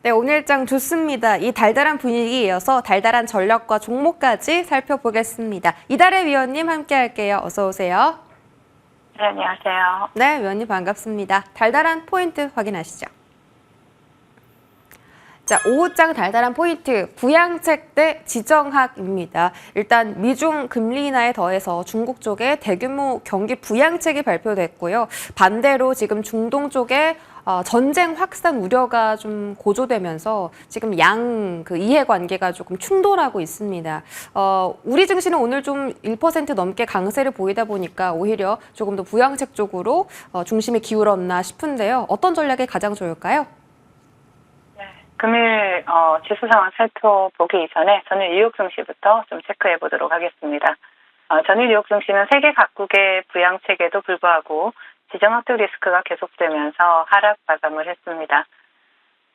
네, 오늘 일정 좋습니다. 이 달달한 분위기에 이어서 달달한 전략과 종목까지 살펴보겠습니다. 이달의 위원님 함께 할게요. 어서 오세요. 네, 안녕하세요. 네, 위원님 반갑습니다. 달달한 포인트 확인하시죠. 자, 5호장 달달한 포인트, 부양책 대 지정학입니다. 일단 미중 금리 인하에 더해서 중국 쪽에 대규모 경기 부양책이 발표됐고요. 반대로 지금 중동 쪽에 전쟁 확산 우려가 좀 고조되면서 지금 그 이해관계가 조금 충돌하고 있습니다. 우리 증시는 오늘 좀 1% 넘게 강세를 보이다 보니까 오히려 조금 더 부양책 쪽으로 중심이 기울었나 싶은데요. 어떤 전략이 가장 좋을까요? 금일 지수 상황 살펴보기 이전에 전일 뉴욕 증시부터 좀 체크해 보도록 하겠습니다. 전일 뉴욕 증시는 세계 각국의 부양책에도 불구하고 지정학적 리스크가 계속되면서 하락 마감을 했습니다.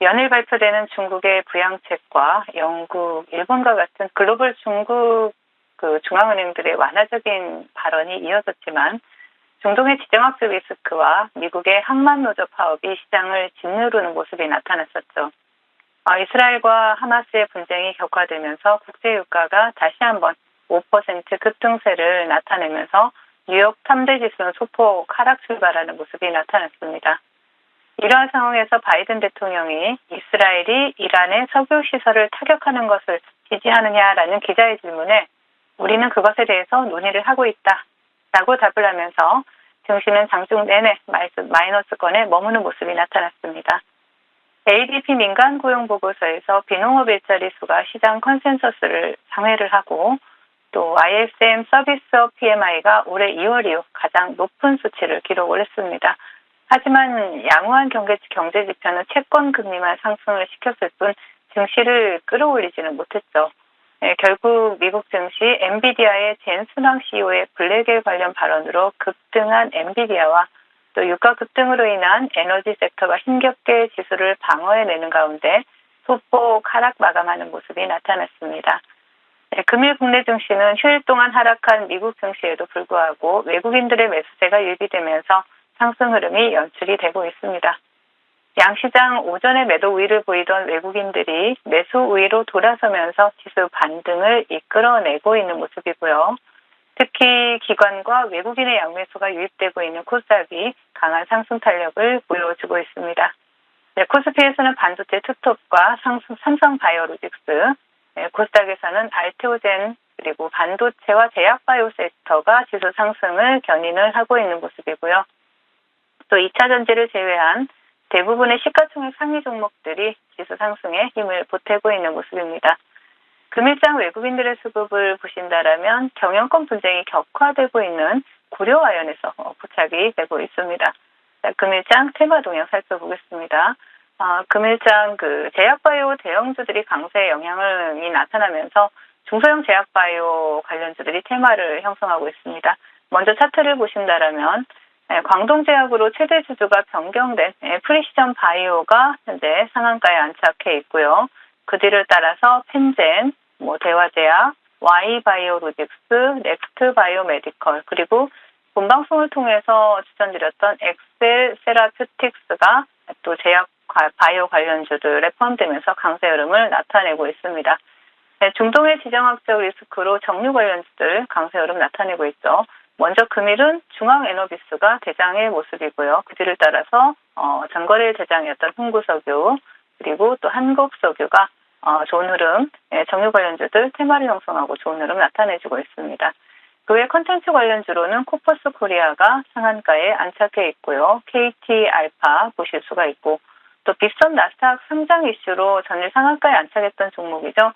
연일 발표되는 중국의 부양책과 영국, 일본과 같은 글로벌 중국 중앙은행들의 완화적인 발언이 이어졌지만 중동의 지정학적 리스크와 미국의 항만 노조 파업이 시장을 짓누르는 모습이 나타났었죠. 이스라엘과 하마스의 분쟁이 격화되면서 국제유가가 다시 한번 5% 급등세를 나타내면서 뉴욕 3대 지수는 소폭 하락 출발하는 모습이 나타났습니다. 이러한 상황에서 바이든 대통령이 이스라엘이 이란의 석유시설을 타격하는 것을 지지하느냐라는 기자의 질문에 우리는 그것에 대해서 논의를 하고 있다라고 답을 하면서 증시는 장중 내내 마이너스권에 머무는 모습이 나타났습니다. ADP 민간 고용 보고서에서 비농업 일자리 수가 시장 컨센서스를 상회를 하고 또 ISM 서비스업 PMI가 올해 2월 이후 가장 높은 수치를 기록을 했습니다. 하지만 양호한 경제 지표는 채권 금리만 상승을 시켰을 뿐 증시를 끌어올리지는 못했죠. 결국 미국 증시 엔비디아의 젠순왕 CEO의 블랙엘 관련 발언으로 급등한 엔비디아와 또 유가 급등으로 인한 에너지 섹터가 힘겹게 지수를 방어해내는 가운데 소폭 하락 마감하는 모습이 나타났습니다. 금일 국내 증시는 휴일 동안 하락한 미국 증시에도 불구하고 외국인들의 매수세가 유입되면서 상승 흐름이 연출이 되고 있습니다. 양시장 오전에 매도 우위를 보이던 외국인들이 매수 우위로 돌아서면서 지수 반등을 이끌어내고 있는 모습이고요. 특히 기관과 외국인의 양매수가 유입되고 있는 코스닥이 강한 상승 탄력을 보여주고 있습니다. 코스피에서는 반도체 투톱과 삼성바이오로직스, 코스닥에서는 알테오젠 그리고 반도체와 제약바이오 섹터가 지수 상승을 견인을 하고 있는 모습이고요. 또 2차 전지를 제외한 대부분의 시가총액 상위 종목들이 지수 상승에 힘을 보태고 있는 모습입니다. 금일장 외국인들의 수급을 보신다라면 경영권 분쟁이 격화되고 있는 고려아연에서 포착이 되고 있습니다. 금일장 테마 동향 살펴보겠습니다. 금일장 제약바이오 대형주들이 강세 영향이 나타나면서 중소형 제약바이오 관련주들이 테마를 형성하고 있습니다. 먼저 차트를 보신다라면 광동제약으로 최대 주주가 변경된 프리시전 바이오가 현재 상한가에 안착해 있고요. 그 뒤를 따라서 펜젠, 대화제약, Y바이오로직스, 넥스트 바이오메디컬, 그리고 본방송을 통해서 추천드렸던 엑셀 세라퓨틱스가 또 제약 바이오 관련주들에 포함되면서 강세 흐름을 나타내고 있습니다. 중동의 지정학적 리스크로 정유 관련주들 강세 흐름 나타내고 있죠. 먼저 금일은 중앙에너비스가 대장의 모습이고요. 그 뒤를 따라서 전거래일 대장이었던 흥구석유, 그리고 또 한국석유가 좋은 흐름, 정유 관련주들 테마를 형성하고 좋은 흐름 나타내주고 있습니다. 그 외 컨텐츠 관련주로는 코퍼스 코리아가 상한가에 안착해 있고요. KT 알파 보실 수가 있고 또 빅선 나스닥 상장 이슈로 전일 상한가에 안착했던 종목이죠.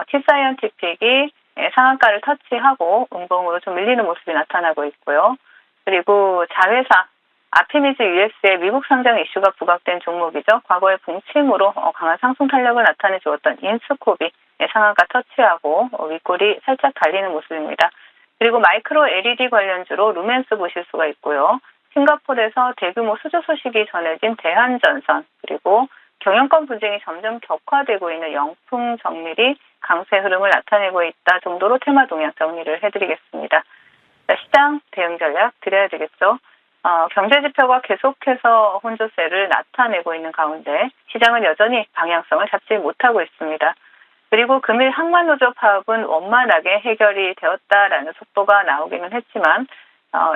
T사이언티픽이 상한가를 터치하고 음봉으로 좀 밀리는 모습이 나타나고 있고요. 그리고 자회사 아피미즈 US의 미국 상장 이슈가 부각된 종목이죠. 과거의 봉침으로 강한 상승 탄력을 나타내 주었던 인스코비 상한가 터치하고 윗골이 살짝 달리는 모습입니다. 그리고 마이크로 LED 관련주로 루멘스 보실 수가 있고요. 싱가포르에서 대규모 수주 소식이 전해진 대한전선, 그리고 경영권 분쟁이 점점 격화되고 있는 영풍정밀이 강세 흐름을 나타내고 있다 정도로 테마 동향 정리를 해드리겠습니다. 시장 대응 전략 드려야 되겠죠. 경제 지표가 계속해서 혼조세를 나타내고 있는 가운데 시장은 여전히 방향성을 잡지 못하고 있습니다. 그리고 금일 항만노조 파업은 원만하게 해결이 되었다라는 속보가 나오기는 했지만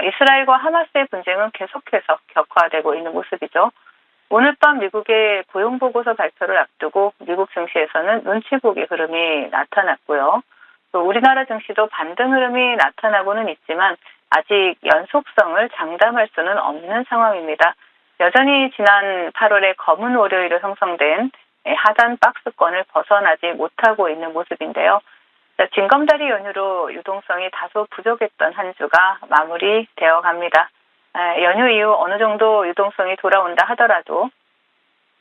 이스라엘과 하마스의 분쟁은 계속해서 격화되고 있는 모습이죠. 오늘 밤 미국의 고용보고서 발표를 앞두고 미국 증시에서는 눈치 보기 흐름이 나타났고요. 또 우리나라 증시도 반등 흐름이 나타나고는 있지만 아직 연속성을 장담할 수는 없는 상황입니다. 여전히 지난 8월에 검은 월요일에 형성된 하단 박스권을 벗어나지 못하고 있는 모습인데요. 징검다리 연휴로 유동성이 다소 부족했던 한 주가 마무리되어 갑니다. 연휴 이후 어느 정도 유동성이 돌아온다 하더라도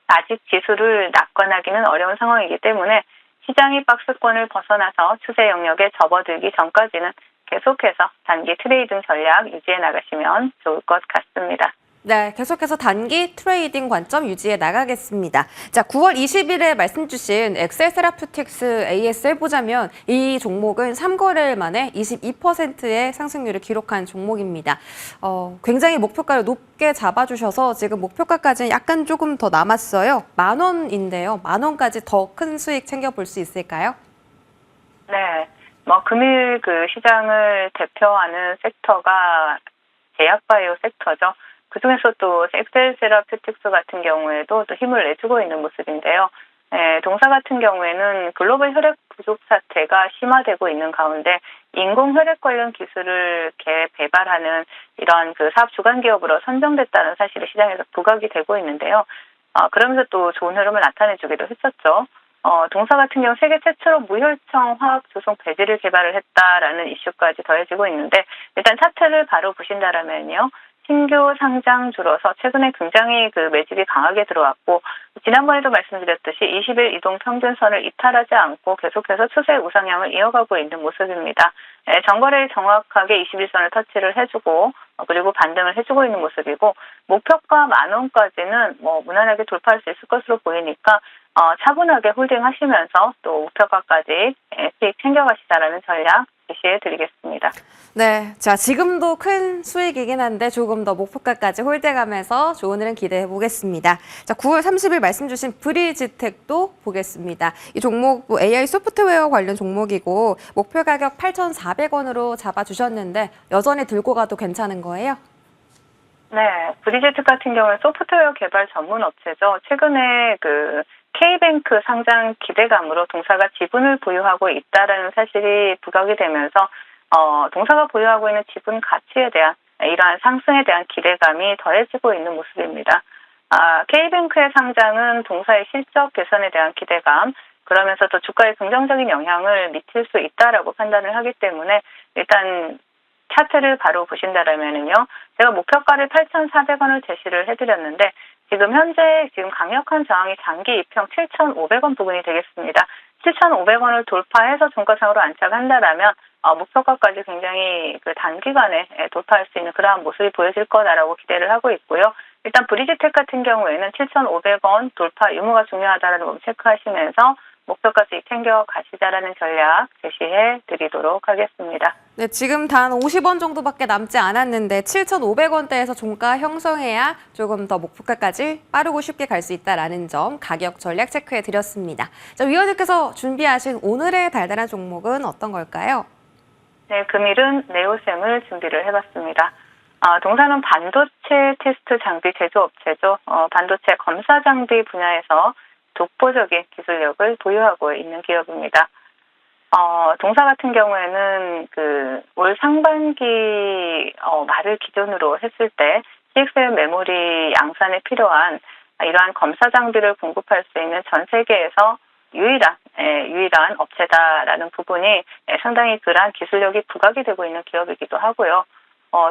아직 지수를 낙관하기는 어려운 상황이기 때문에 시장이 박스권을 벗어나서 추세 영역에 접어들기 전까지는 계속해서 단기 트레이딩 전략 유지해 나가시면 좋을 것 같습니다. 네, 계속해서 단기 트레이딩 관점 유지해 나가겠습니다. 자, 9월 20일에 말씀 주신 엑셀세라퓨틱스 AS를 보자면 이 종목은 3거래일 만에 22%의 상승률을 기록한 종목입니다. 굉장히 목표가를 높게 잡아주셔서 지금 목표가까지는 약간 조금 더 남았어요. 10,000원인데요. 10,000원까지 더 큰 수익 챙겨볼 수 있을까요? 네, 금일 그 시장을 대표하는 섹터가 제약바이오 섹터죠. 그중에서 또 엑셀세라퓨틱스 같은 경우에도 또 힘을 내주고 있는 모습인데요. 동사 같은 경우에는 글로벌 혈액 부족 사태가 심화되고 있는 가운데 인공 혈액 관련 기술을 개발하는 이런 그 사업 주관 기업으로 선정됐다는 사실이 시장에서 부각이 되고 있는데요. 그러면서 또 좋은 흐름을 나타내주기도 했었죠. 동사 같은 경우 세계 최초로 무혈청 화학 조성 배지를 개발을 했다라는 이슈까지 더해지고 있는데 일단 차트를 바로 보신다라면요. 신규 상장주로서 최근에 굉장히 그 매집이 강하게 들어왔고 지난번에도 말씀드렸듯이 20일 이동 평균선을 이탈하지 않고 계속해서 추세 우상향을 이어가고 있는 모습입니다. 정거래일 정확하게 21선을 터치를 해주고 그리고 반등을 해주고 있는 모습이고 목표가 10,000원까지는 무난하게 돌파할 수 있을 것으로 보이니까 차분하게 홀딩하시면서 또 목표가까지 수익 챙겨가시자라는 전략 제시해드리겠습니다. 네, 자 지금도 큰 수익이긴 한데 조금 더 목표가까지 홀딩하면서 좋은 흐름 기대해 보겠습니다. 자, 9월 30일 말씀 주신 브리지텍도 보겠습니다. 이 종목 AI 소프트웨어 관련 종목이고 목표 가격 8,400원으로 잡아주셨는데 여전히 들고 가도 괜찮은 거예요? 네, 브리지텍 같은 경우는 소프트웨어 개발 전문 업체죠. 최근에 그 K뱅크 상장 기대감으로 동사가 지분을 보유하고 있다라는 사실이 부각이 되면서 동사가 보유하고 있는 지분 가치에 대한 이러한 상승에 대한 기대감이 더해지고 있는 모습입니다. K뱅크의 상장은 동사의 실적 개선에 대한 기대감, 그러면서 또 주가에 긍정적인 영향을 미칠 수 있다라고 판단을 하기 때문에 일단 차트를 바로 보신다라면은요, 제가 목표가를 8,400원을 제시를 해드렸는데 지금 현재 강력한 저항이 장기 입형 7,500원 부분이 되겠습니다. 7,500원을 돌파해서 종가상으로 안착한다라면 목표가까지 굉장히 그 단기간에 돌파할 수 있는 그러한 모습이 보여질 거다라고 기대를 하고 있고요. 일단 브리지텍 같은 경우에는 7,500원 돌파 유무가 중요하다라는 거 체크하시면서 목표까지 챙겨 가시자라는 전략 제시해 드리도록 하겠습니다. 네, 지금 단 50원 정도밖에 남지 않았는데 7,500원대에서 종가 형성해야 조금 더 목표가까지 빠르고 쉽게 갈 수 있다는 점 가격 전략 체크해 드렸습니다. 자, 위원님께서 준비하신 오늘의 달달한 종목은 어떤 걸까요? 네, 금일은 네오셈을 준비를 해봤습니다. 동사는 반도체 테스트 장비 제조업체죠. 반도체 검사 장비 분야에서 독보적인 기술력을 보유하고 있는 기업입니다. 동사 같은 경우에는 올 상반기 말을 기준으로 했을 때 CXL 메모리 양산에 필요한 이러한 검사 장비를 공급할 수 있는 전 세계에서 유일한 업체다라는 부분이 상당히 그러한 기술력이 부각이 되고 있는 기업이기도 하고요.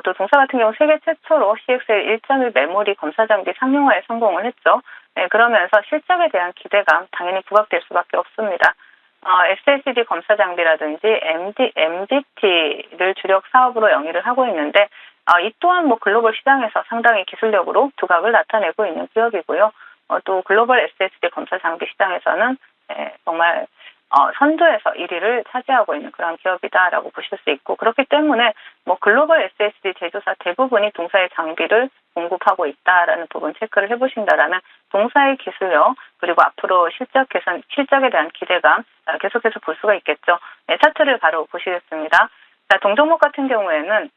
또 동사 같은 경우 세계 최초로 CXL 1.1 메모리 검사 장비 상용화에 성공을 했죠. 그러면서 실적에 대한 기대감 당연히 부각될 수밖에 없습니다. SSD 검사 장비라든지 MDT를 주력 사업으로 영위를 하고 있는데 이 또한 글로벌 시장에서 상당히 기술력으로 두각을 나타내고 있는 기업이고요. 또 글로벌 SSD 검사 장비 시장에서는 정말 선두에서 1위를 차지하고 있는 그런 기업이다라고 보실 수 있고, 그렇기 때문에 글로벌 SSD 제조사 대부분이 동사의 장비를 공급하고 있다라는 부분 체크를 해보신다라면 동사의 기술력 그리고 앞으로 실적 개선, 실적에 대한 기대감 계속해서 볼 수가 있겠죠. 네, 차트를 바로 보시겠습니다. 자, 동종목 같은 경우에는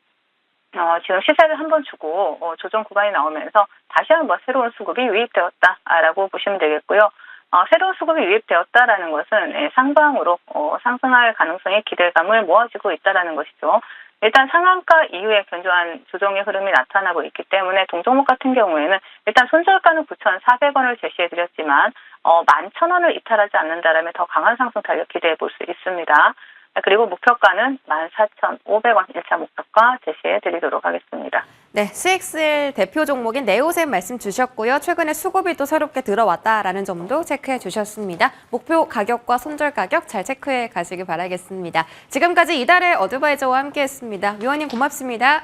지금 시세를 한번 주고 조정 구간이 나오면서 다시 한번 새로운 수급이 유입되었다라고 보시면 되겠고요. 새로운 수급이 유입되었다라는 것은 상방으로 상승할 가능성의 기대감을 모아지고 있다라는 것이죠. 일단 상한가 이후에 견조한 조정의 흐름이 나타나고 있기 때문에 동종목 같은 경우에는 일단 손절가는 9,400원을 제시해드렸지만 11,000원을 이탈하지 않는다라면 더 강한 상승 탄력 기대해 볼 수 있습니다. 그리고 목표가는 14,500원 1차 목표가 제시해 드리도록 하겠습니다. 네, CXL 대표 종목인 네오셈 말씀 주셨고요. 최근에 수급이 또 새롭게 들어왔다라는 점도 체크해 주셨습니다. 목표 가격과 손절 가격 잘 체크해 가시길 바라겠습니다. 지금까지 이달의 어드바이저와 함께했습니다. 위원님 고맙습니다.